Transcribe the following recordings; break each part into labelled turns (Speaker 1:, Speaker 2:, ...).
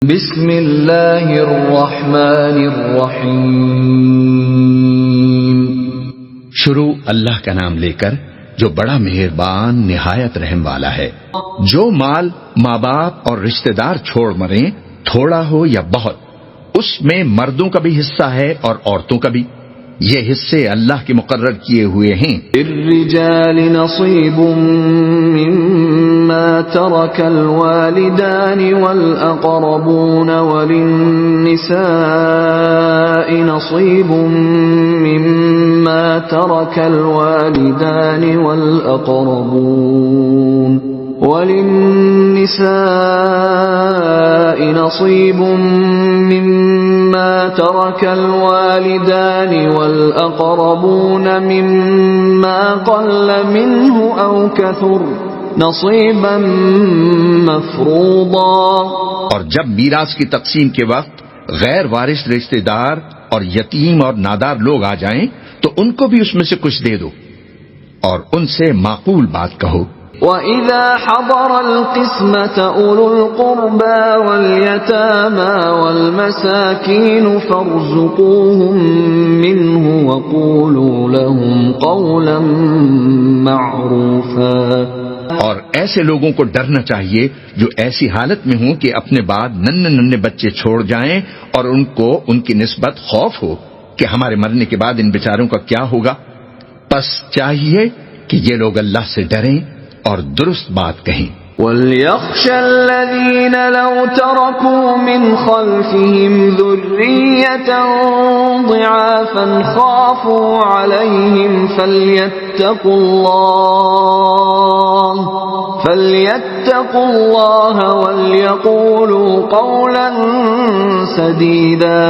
Speaker 1: بسم اللہ الرحمن الرحیم۔
Speaker 2: شروع اللہ کا نام لے کر جو بڑا مہربان نہایت رحم والا ہے۔ جو مال ماں باپ اور رشتہ دار چھوڑ مریں، تھوڑا ہو یا بہت، اس میں مردوں کا بھی حصہ ہے اور عورتوں کا بھی۔ یہ حصے اللہ کے مقرر کیے ہوئے ہیں۔
Speaker 1: للرجال نصیب مما ترک الوالدان والاقربون وللنساء نصیب مما ترک الوالدان والاقربون وللنساء نصيب مما ترك الوالدان والأقربون مما قل منه أو كثر نصيبا مفروضا۔
Speaker 2: اور جب میراث کی تقسیم کے وقت غیر وارث رشتہ دار اور یتیم اور نادار لوگ آ جائیں تو ان کو بھی اس میں سے کچھ دے دو اور ان سے معقول بات کہو۔
Speaker 1: وَإِذَا حَضَرَ الْقِسْمَةَ أُولُو الْقُرْبَى وَالْيَتَامَى وَالْمَسَاكِينُ فَارْزُقُوهُم مِّنْهُ وَقُولُوا لَهُمْ قَوْلًا مَّعْرُوفًا۔
Speaker 2: اور ایسے لوگوں کو ڈرنا چاہیے جو ایسی حالت میں ہوں کہ اپنے بعد ننھے بچے چھوڑ جائیں اور ان کو ان کی نسبت خوف ہو کہ ہمارے مرنے کے بعد ان بیچاروں کا کیا ہوگا۔ پس چاہیے کہ یہ لوگ اللہ سے ڈریں اور درست بات کہیں۔
Speaker 1: وَلْيَخْشَ الَّذِينَ لَوْ تَرَكُوا مِنْ خَلْفِهِمْ ذُرِّيَّةً ضِعَافًا خَافُوا عَلَيْهِمْ فَلْيَتَّقُوا اللَّهَ وَلْيَقُولُوا قَوْلًا سَدِيدًا۔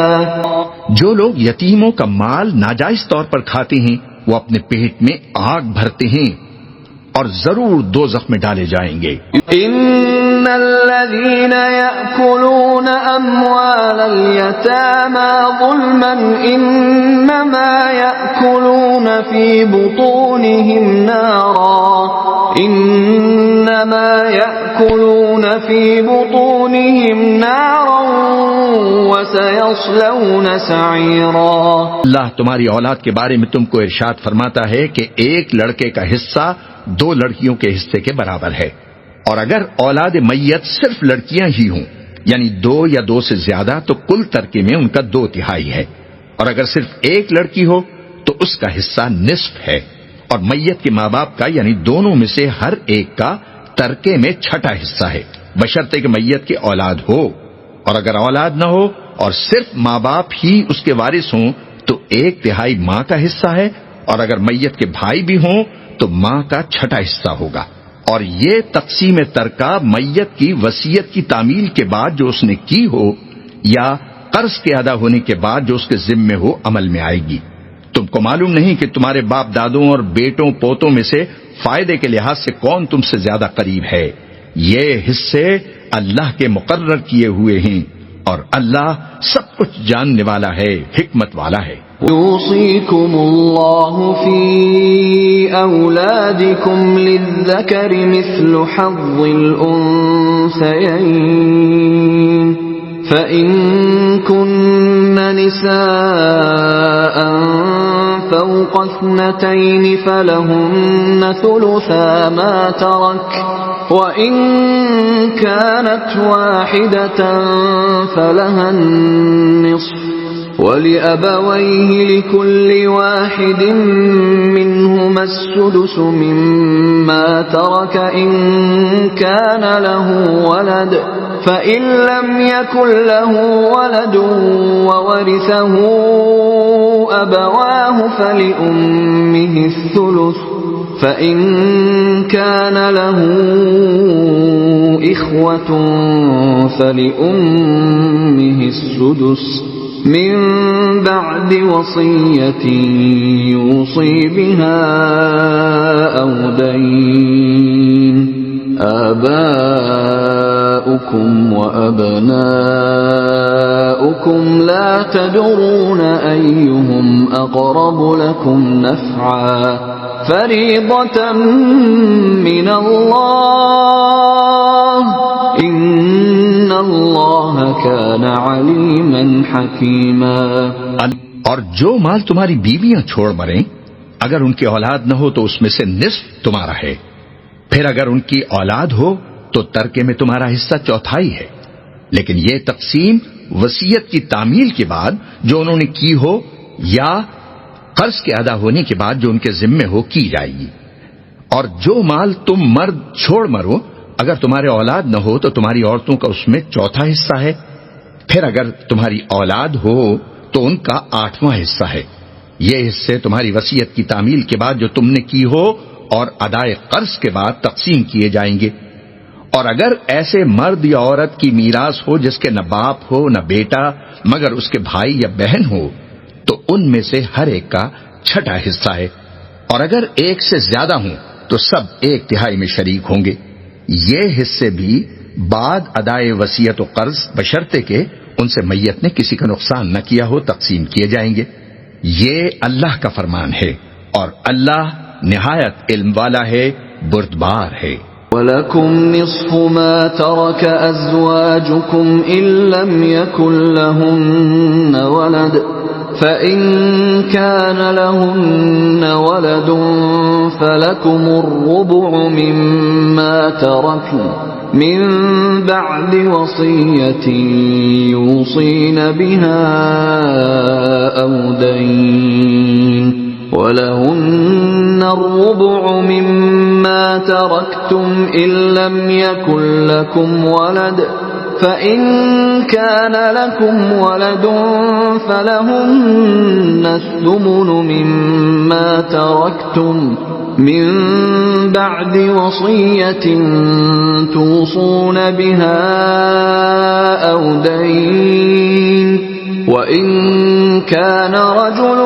Speaker 2: جو لوگ یتیموں کا مال ناجائز طور پر کھاتے ہیں وہ اپنے پیٹ میں آگ بھرتے ہیں اور ضرور دوزخ میں ڈالے جائیں گے۔
Speaker 1: ان الذين يأكلون اموال اليتامى ظلما انما يأكلون في بطونهم نارا وسيصلون سعيرا۔
Speaker 2: اللہ تمہاری اولاد کے بارے میں تم کو ارشاد فرماتا ہے کہ ایک لڑکے کا حصہ 2 لڑکیوں کے حصے کے برابر ہے، اور اگر اولاد میت صرف لڑکیاں ہی ہوں یعنی 2 یا 2 سے زیادہ تو کل ترکے میں ان کا 2/3 ہے، اور اگر صرف ایک لڑکی ہو تو اس کا حصہ نصف ہے، اور میت کے ماں باپ کا یعنی دونوں میں سے ہر ایک کا ترکے میں 6واں حصہ ہے، بشرطے کہ میت کی اولاد ہو، اور اگر اولاد نہ ہو اور صرف ماں باپ ہی اس کے وارث ہوں تو 1/3 ماں کا حصہ ہے، اور اگر میت کے بھائی بھی ہوں تو ماں کا 6واں حصہ ہوگا۔ اور یہ تقسیم ترکہ میت کی وصیت کی تعمیل کے بعد جو اس نے کی ہو یا قرض کے ادا ہونے کے بعد جو اس کے ذمے ہو عمل میں آئے گی۔ تم کو معلوم نہیں کہ تمہارے باپ دادوں اور بیٹوں پوتوں میں سے فائدے کے لحاظ سے کون تم سے زیادہ قریب ہے۔ یہ حصے اللہ کے مقرر کیے ہوئے ہیں اور اللہ سب کچھ جاننے والا ہے، حکمت والا ہے۔
Speaker 1: يوصيكم الله في أولادكم للذكر مثل حظ الأنثيين فإن كن نساء فوق 2 فلهن ثلثا ما ترك وإن كانت واحدة فلها النصف وَلِأَبَوَيْهِ لِكُلِّ وَاحِدٍ مِّنْهُمَا السُّدُسُ مِمَّا تَرَكَ إِن كَانَ لَهُ وَلَدٌ فَإِن لَّمْ يَكُن لَّهُ وَلَدٌ وَوَرِثَهُ أَبَوَاهُ فَلِأُمِّهِ الثُّلُثُ فَإِن كَانَ لَهُ إِخْوَةٌ فَلِأُمِّهِ السُّدُسُ من بعد وصية يوصي بها أو دين آباؤكم وأبناؤكم لا تدرون أيهم أقرب لكم نفعا فريضة من الله إن اللہ کان علیما حکیما.
Speaker 2: اور جو مال تمہاری بیویاں چھوڑ مریں اگر ان کی اولاد نہ ہو تو اس میں سے نصف تمہارا ہے. پھر اگر ان کی اولاد ہو تو ترکے میں تمہارا حصہ چوتھائی ہے. لیکن یہ تقسیم وصیت کی تعمیل کے بعد جو انہوں نے کی ہو یا قرض کے ادا ہونے کے بعد جو ان کے ذمے ہو کی جائے گی. اور جو مال تم مرد چھوڑ مرو اگر تمہارے اولاد نہ ہو تو تمہاری عورتوں کا اس میں چوتھا حصہ ہے. پھر اگر تمہاری اولاد ہو تو ان کا 8واں حصہ ہے. یہ حصے تمہاری وصیت کی تعمیل کے بعد جو تم نے کی ہو اور ادائے قرض کے بعد تقسیم کیے جائیں گے. اور اگر ایسے مرد یا عورت کی میراث ہو جس کے نہ باپ ہو نہ بیٹا مگر اس کے بھائی یا بہن ہو تو ان میں سے ہر ایک کا 6واں حصہ ہے. اور اگر ایک سے زیادہ ہوں تو سب 1/3 میں شریک ہوں گے. یہ حصے بھی بعد ادائے وصیت و قرض بشرطے کہ ان سے میت نے کسی کا نقصان نہ کیا ہو تقسیم کیے جائیں گے. یہ اللہ کا فرمان ہے اور اللہ نہایت علم والا ہے، بردبار ہے.
Speaker 1: وَلَكُمْ نِصْفُ مَا تَرَكَ أَزْوَاجُكُمْ إِن لَّمْ يَكُن لَّهُنَّ وَلَدٌ فَإِن كَانَ لَهُنَّ وَلَدٌ فَلَكُمُ الرُّبُعُ مِمَّا تَرَكْنَ مِن بَعْدِ وَصِيَّةٍ يُوصِينَ بِهَا أَوْ دَيْنٍ وَلَهُنَّ الرُّبُعُ مِمَّا تَرَكْتُمْ إِن لَّمْ يَكُن لَّكُمْ وَلَدٌ فَإِن كَانَ لَكُمْ وَلَدٌ فَلَهُنَّ الثُّمُنُ مِمَّا تَرَكْتُمْ مِن بَعْدِ وَصِيَّةٍ تُوصُونَ بِهَا أَوْ دَيْنٍ وَإِن كَانَ رَجُلٌ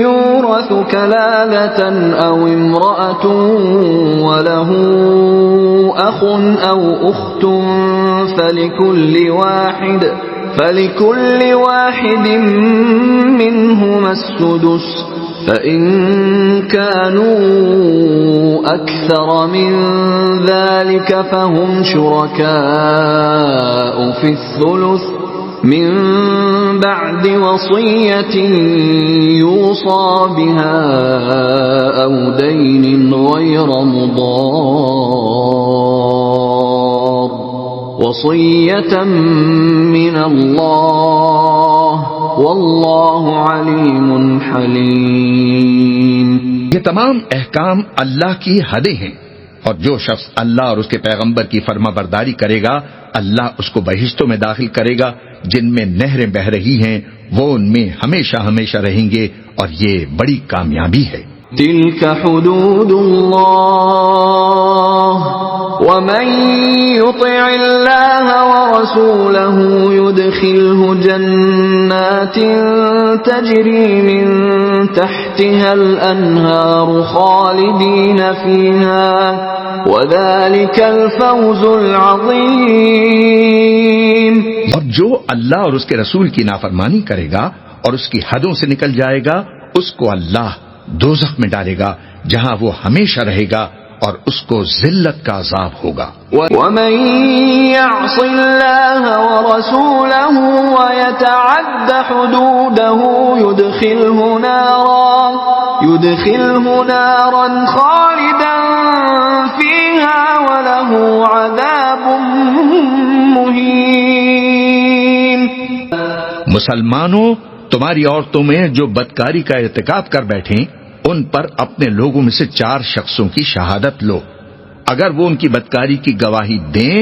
Speaker 1: يُورَثُ كَلَالَةً أَوْ امْرَأَةٌ وَلَهُ أَخٌ أَوْ أُخْتٌ فَلِكُلِّ وَاحِدٍ مِّنْهُمَا السُّدُسُ فَإِن كَانُوا أَكْثَرَ مِن ذَلِكَ فَهُمْ شُرَكَاءُ فِي الثُّلُثِ من بعد وصية يوصى بها أو دين غير مضار وصية من الله والله عليم حليم.
Speaker 2: یہ تمام احکام اللہ کی حدیں ہیں اور جو شخص اللہ اور اس کے پیغمبر کی فرما برداری کرے گا اللہ اس کو بہشتوں میں داخل کرے گا جن میں نہریں بہ رہی ہیں، وہ ان میں ہمیشہ ہمیشہ رہیں گے اور یہ بڑی کامیابی ہے.
Speaker 1: تلك حدود اللہ ومن يطع اللہ ورسوله يدخله جنات تجری من تحتها الانہار خالدین فیہا وذلك الفوز العظیم.
Speaker 2: اور جو اللہ اور اس کے رسول کی نافرمانی کرے گا اور اس کی حدوں سے نکل جائے گا اس کو اللہ دوزخ میں ڈالے گا جہاں وہ ہمیشہ رہے گا اور اس کو ذلت کا عذاب ہوگا.
Speaker 1: وَمَن يَعْصِ اللَّهَ وَرَسُولَهُ وَيَتَعَدَّ حُدُودَهُ يُدْخِلْهُ نَارًا خَالِدًا فِيهَا وَلَهُ عَذَابٌ مُهِينٌ.
Speaker 2: مسلمانوں، تمہاری عورتوں میں جو بدکاری کا ارتکاب کر بیٹھیں ان پر اپنے لوگوں میں سے 4 شخصوں کی شہادت لو. اگر وہ ان کی بدکاری کی گواہی دیں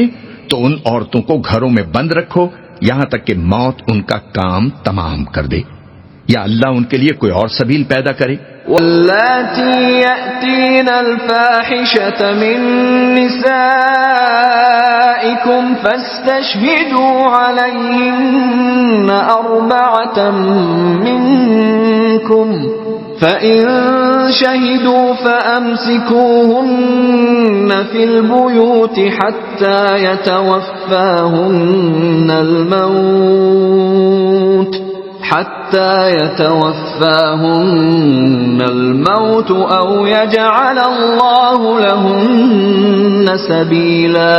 Speaker 2: تو ان عورتوں کو گھروں میں بند رکھو یہاں تک کہ موت ان کا کام تمام کر دے یا اللہ ان کے لیے کوئی اور سبیل پیدا کرے.
Speaker 1: واللاتی یأتین الفاحشة من نسائکم فاستشہدوا علیہن 4 منکم فَإِن شَهِدُوا فَأَمْسِكُوهُنَّ فِي الْبُيُوتِ حَتَّى يَتَوَفَّاهُنَّ حتى يتوفاهن الموت أو يجعل الله لهن سبيلا.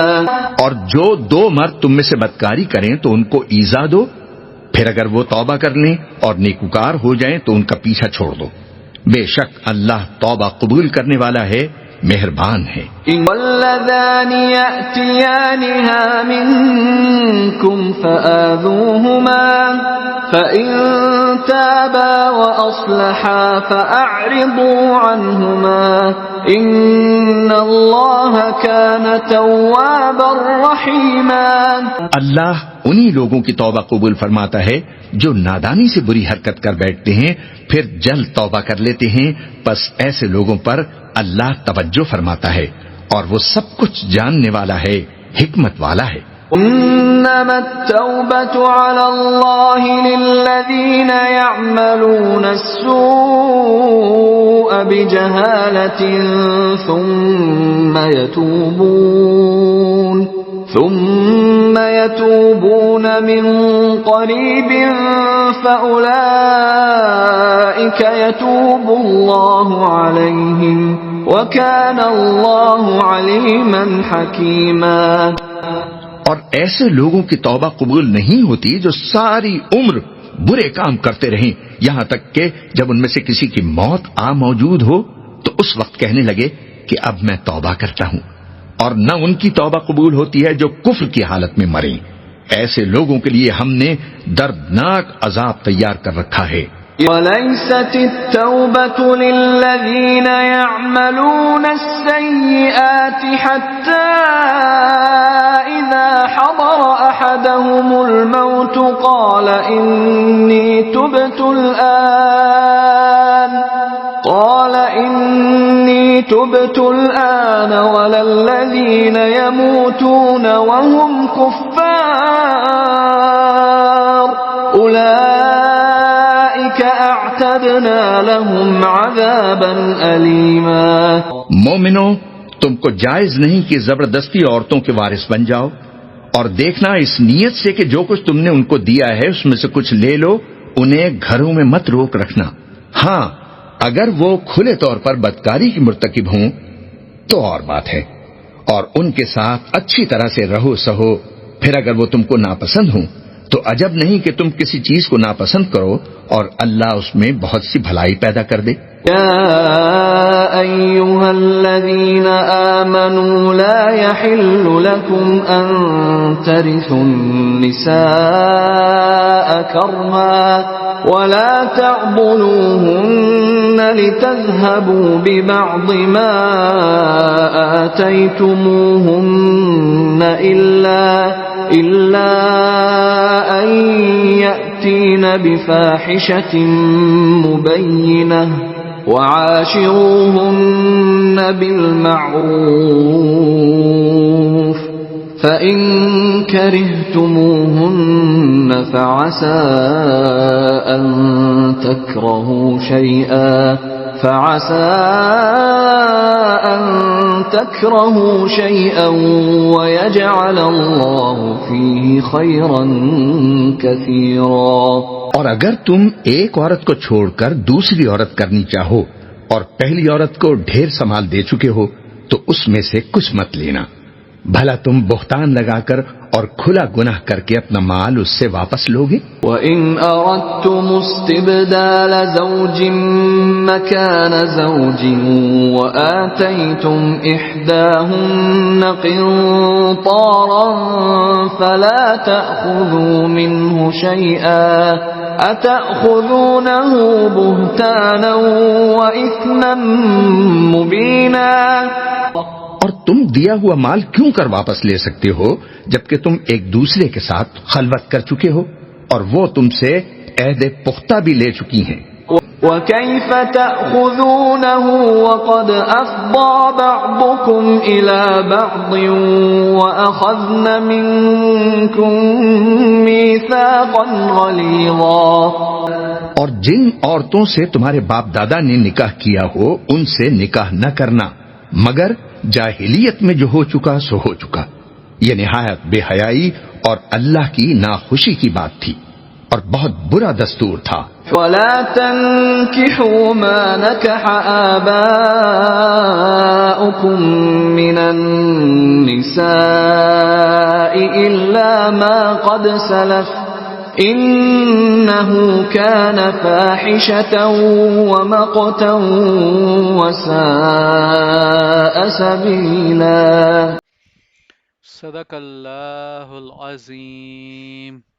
Speaker 2: اور جو دو مرد تم میں سے بدکاری کریں تو ان کو ایذا دو، پھر اگر وہ توبہ کر لیں اور نیکوکار ہو جائیں تو ان کا پیچھا چھوڑ دو. بے شک اللہ توبہ قبول کرنے والا ہے، مہربان ہے.
Speaker 1: واللذان يأتيانها منكم فآذوهما فإن تابا وأصلحا فأعرضوا عنهما إن الله كان توابا رحيما.
Speaker 2: اللہ انہی لوگوں کی توبہ قبول فرماتا ہے جو نادانی سے بری حرکت کر بیٹھتے ہیں پھر جلد توبہ کر لیتے ہیں، پس ایسے لوگوں پر اللہ توجہ فرماتا ہے اور وہ سب کچھ جاننے والا ہے، حکمت والا ہے.
Speaker 1: انما التوبة على الله للذين يعملون السوء بجهالة ثم يتوبون من قريب فأولئك يتوب الله عليهم وكان الله عليما حكيما.
Speaker 2: اور ایسے لوگوں کی توبہ قبول نہیں ہوتی جو ساری عمر برے کام کرتے رہیں، یہاں تک کہ جب ان میں سے کسی کی موت موجود ہو تو اس وقت کہنے لگے کہ اب میں توبہ کرتا ہوں. اور نہ ان کی توبہ قبول ہوتی ہے جو کفر کی حالت میں مریں. ایسے لوگوں کے لیے ہم نے دردناک عذاب تیار کر رکھا ہے.
Speaker 1: وَلَيْسَتِ التَّوْبَةُ لِلَّذِينَ يَعْمَلُونَ السَّيِّئَاتِ حَتَّى إِذَا حَضَرَ أَحَدَهُمُ الْمَوْتُ قَالَ إِنِّي تُبْتُ الْآنَ وَلَا الَّذِينَ يَمُوتُونَ وَهُمْ كُفَّارٌ أُولَئِكَ أَعْتَدْنَا لَهُمْ عَذَابًا أَلِيمًا.
Speaker 2: مومنو، تم کو جائز نہیں کہ زبردستی عورتوں کے وارث بن جاؤ، اور دیکھنا اس نیت سے کہ جو کچھ تم نے ان کو دیا ہے اس میں سے کچھ لے لو، انہیں گھروں میں مت روک رکھنا. ہاں اگر وہ کھلے طور پر بدکاری کی مرتکب ہوں تو اور بات ہے، اور ان کے ساتھ اچھی طرح سے رہو سہو. پھر اگر وہ تم کو ناپسند ہوں تو عجب نہیں کہ تم کسی چیز کو ناپسند کرو اور اللہ اس میں بہت سی بھلائی پیدا کر دے.
Speaker 1: يا أيها الذين آمنوا لا يحل لكم أن ترثوا النساء كرها ولا تعضلوهن لتذهبوا ببعض ما آتيتموهن إلا أن يأتين بفاحشة مبينة وعاشروهن بالمعروف فإن كرهتموهن فعسى أن تكرهوا شيئا ويجعل الله فيه خيرا كثيرا.
Speaker 2: اور اگر تم ایک عورت کو چھوڑ کر دوسری عورت کرنی چاہو اور پہلی عورت کو ڈھیر سنبھال دے چکے ہو تو اس میں سے کچھ مت لینا، بھلا تم بہتان لگا کر اور کھلا گناہ کر کے اپنا مال اس سے واپس لوگے.
Speaker 1: وَإِنْ أَرَدْتُمُ اسْتِبْدَالَ زَوْجٍ مَكَانَ زَوْجٍ وَآتَيْتُمْ إِحْدَاهُنَّ قِنطَارًا فَلَا تَأْخُذُوا مِنْهُ شَيْئًا أَتَأْخُذُونَهُ بُهْتَانًا وَإِثْمًا مُبِينًا.
Speaker 2: اور تم دیا ہوا مال کیوں کر واپس لے سکتے ہو جبکہ تم ایک دوسرے کے ساتھ خلوت کر چکے ہو اور وہ تم سے عہد پختہ بھی لے چکی ہیں.
Speaker 1: وَكَيْفَ تَأْخُذُونَهُ وَقَدْ أَفْضَى بَعْضُكُمْ إِلَى بَعْضٍ وَأَخَذْنَ مِنكُم مِّيثَاقًا غَلِيظًا.
Speaker 2: اور جن عورتوں سے تمہارے باپ دادا نے نکاح کیا ہو ان سے نکاح نہ کرنا مگر جاہلیت میں جو ہو چکا سو ہو چکا. یہ نہایت بے حیائی اور اللہ کی ناخوشی کی بات تھی. اور بہت برا دستور تھا۔
Speaker 1: ولا تنكحوا ما نكح آباؤكم من النساء إلا ما قد سلف إنه كان فاحشة ومقتا وساء سبيلا۔
Speaker 3: صدق اللہ العظیم۔